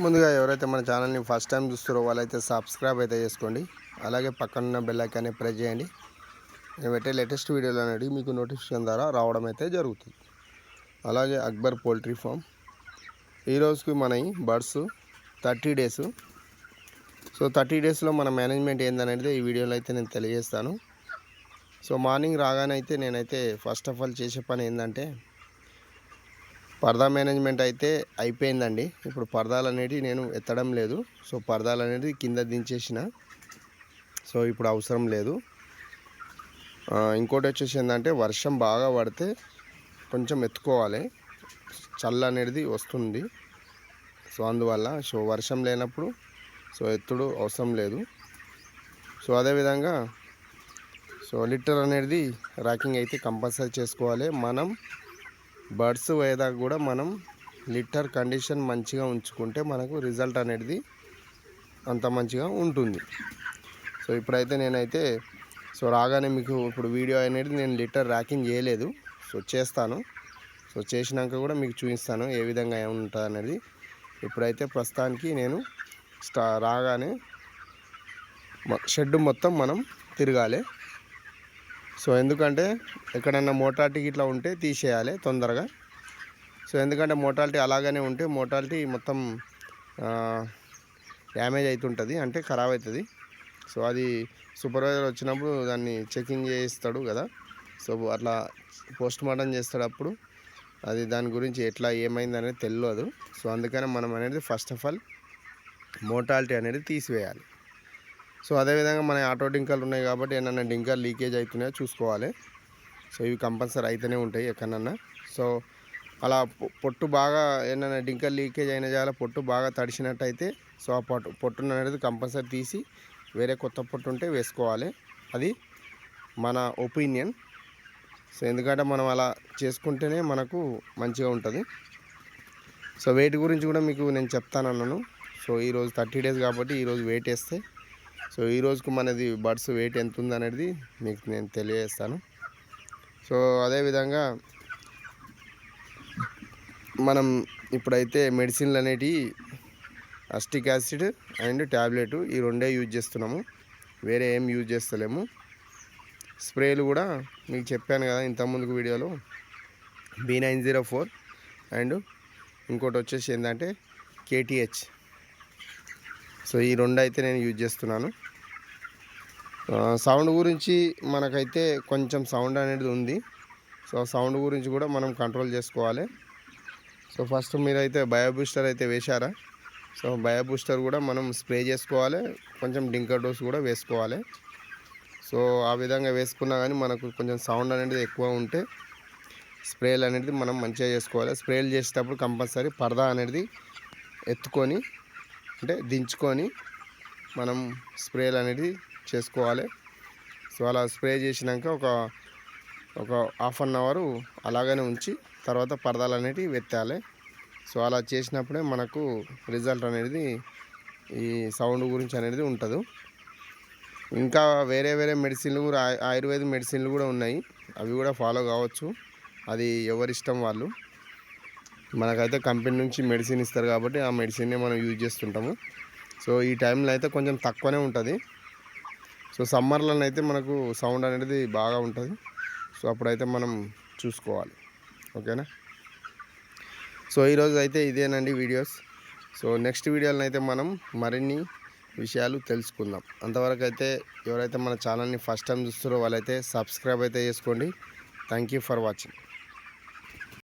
ముందుగా ఎవరైతే మన ఛానల్ని ఫస్ట్ టైం చూస్తారో వాళ్ళైతే సబ్స్క్రైబ్ అయితే చేసుకోండి. అలాగే పక్కనున్న బెల్ ఐకాన్ని ప్రెస్ చేయండి. నేను పెట్టే లేటెస్ట్ వీడియోలు అనేది మీకు నోటిఫికేషన్ ద్వారా రావడం అయితే జరుగుతుంది. అలాగే అక్బర్ పోల్ట్రీ ఫామ్ ఈరోజుకి మన బర్డ్స్ 30 డేస్. సో 30 డేస్లో మన మేనేజ్మెంట్ ఏందనేది ఈ వీడియోలో అయితే నేను తెలియజేస్తాను. సో మార్నింగ్ రాగానే అయితే నేనైతే ఫస్ట్ ఆఫ్ ఆల్ చేసే పని ఏంటంటే పరదా మేనేజ్మెంట్ అయితే అయిపోయిందండి. ఇప్పుడు పరదాలు అనేవి నేను ఎత్తడం లేదు. సో పరదాలు అనేది కింద దించేసిన. సో ఇప్పుడు అవసరం లేదు. ఇంకోటి వచ్చేసి ఏంటంటే వర్షం బాగా పడితే కొంచెం ఎత్తుకోవాలి, చల్ల అనేది వస్తుంది. సో అందువల్ల వర్షం లేనప్పుడు ఎత్తుడు అవసరం లేదు. సో అదేవిధంగా లిటర్ అనేది ర్యాకింగ్ అయితే కంపల్సరీ చేసుకోవాలి. మనం బర్డ్స్ పోయేదాకా కూడా మనం లిటర్ కండిషన్ మంచిగా ఉంచుకుంటే మనకు రిజల్ట్ అనేది అంత మంచిగా ఉంటుంది. సో ఇప్పుడైతే నేనైతే రాగానే మీకు ఇప్పుడు వీడియో అనేది నేను లిటర్ ర్యాకింగ్ చేయలేదు. సో చేస్తాను. సో చేసినాక కూడా మీకు చూపిస్తాను ఏ విధంగా ఏముంటుంది అనేది. ఇప్పుడైతే ప్రస్తుతానికి నేను రాగానే షెడ్ మొత్తం మనం తిరగాలి. సో ఎందుకంటే ఎక్కడన్నా మోటాలిటీ ఇట్లా ఉంటే తీసేయాలి తొందరగా. సో ఎందుకంటే మోటాలిటీ అలాగనే ఉంటే మోటాలిటీ మొత్తం డ్యామేజ్ అవుతుంటుంది, అంటే ఖరాబ్ అవుతుంది. సో అది సూపర్వైజర్ వచ్చినప్పుడు దాన్ని చెకింగ్ చేయిస్తాడు కదా. సో అట్లా పోస్ట్ మార్టం చేస్తాడు. అప్పుడు అది దాని గురించి ఎట్లా ఏమైంది అనేది తెలియదు. సో అందుకని మనం అనేది ఫస్ట్ ఆఫ్ ఆల్ మోటాలిటీ అనేది తీసివేయాలి. సో అదేవిధంగా మన ఆటో డింకర్లు ఉన్నాయి కాబట్టి ఏమన్నా డింకర్ లీకేజ్ అవుతున్నాయో చూసుకోవాలి. సో ఇవి కంపల్సరీ అయితేనే ఉంటాయి ఎక్కడన్నా. సో అలా పొట్టు బాగా ఏమన్నా డింకర్ లీకేజ్ అయిన చాలా పొట్టు బాగా తడిసినట్టయితే సో ఆ పొట్టును అనేది కంపల్సరీ తీసి వేరే కొత్త పొట్టు ఉంటే వేసుకోవాలి. అది మన ఒపీనియన్. సో ఎందుకంటే మనం అలా చేసుకుంటేనే మనకు మంచిగా ఉంటుంది. సో వెయిట్ గురించి కూడా మీకు నేను చెప్తానన్నాను. సో ఈరోజు 30 డేస్ కాబట్టి ఈరోజు వెయిట్ వేస్తే సో ఈ రోజుకు మనది బర్డ్స్ వెయిట్ ఎంత ఉందనేది మీకు నేను తెలియజేస్తాను. సో అదేవిధంగా మనం ఇప్పుడైతే మెడిసిన్లు అనేటివి అస్టిక్ యాసిడ్ అండ్ ట్యాబ్లెట్ ఈ రెండే యూజ్ చేస్తున్నాము. వేరే ఏం యూజ్ చేస్తలేము. స్ప్రేలు కూడా మీకు చెప్పాను కదా ఇంతకుముందుకు వీడియోలో, B904 అండ్ ఇంకోటి వచ్చేసి ఏంటంటే KTH. సో ఈ రెండు అయితే నేను యూజ్ చేస్తున్నాను. సౌండ్ గురించి మనకైతే కొంచెం సౌండ్ అనేది ఉంది. సో సౌండ్ గురించి కూడా మనం కంట్రోల్ చేసుకోవాలి. సో ఫస్ట్ మీరైతే బయోబూస్టర్ అయితే వేశారా? సో బయోబూస్టర్ కూడా మనం స్ప్రే చేసుకోవాలి, కొంచెం డింకర్ డోస్ కూడా వేసుకోవాలి. సో ఆ విధంగా వేసుకున్నా కానీ మనకు కొంచెం సౌండ్ అనేది ఎక్కువ ఉంటే స్ప్రేలు అనేది మనం మంచిగా చేసుకోవాలి. స్ప్రేలు చేసేటప్పుడు కంపల్సరీ పరదా అనేది ఎత్తుకొని అంటే దించుకొని మనం స్ప్రేలు అనేది చేసుకోవాలి. సో అలా స్ప్రే చేసినాక ఒక హాఫ్ అన్ అవర్ అలాగనే ఉంచి తర్వాత పరదాలు అనేటివి వెత్తాలి. సో అలా చేసినప్పుడే మనకు రిజల్ట్ అనేది ఈ సౌండ్ గురించి అనేది ఉంటుంది. ఇంకా వేరే మెడిసిన్లు కూడా ఆయుర్వేద మెడిసిన్లు కూడా ఉన్నాయి. అవి కూడా ఫాలో కావచ్చు. అది ఎవరిష్టం వాళ్ళు. మనకైతే కంపెనీ నుంచి మెడిసిన్ ఇస్తారు కాబట్టి ఆ మెడిసిన్నే మనం యూజ్ చేస్తుంటాము. సో ఈ టైంలో అయితే కొంచెం తక్కువనే ఉంటుంది. సో సమ్మర్లో అయితే మనకు సౌండ్ అనేది బాగా ఉంటుంది. సో అప్పుడైతే మనం చూసుకోవాలి. ఓకేనా? సో ఈరోజు అయితే ఇదేనండి వీడియోస్. సో నెక్స్ట్ వీడియోలో అయితే మనం మరిన్ని విషయాలు తెలుసుకుందాం. అంతవరకు అయితే ఎవరైతే మన ఛానల్ని ఫస్ట్ టైం చూస్తారో వాళ్ళైతే సబ్స్క్రైబ్ అయితే చేసుకోండి. Thank you for watching.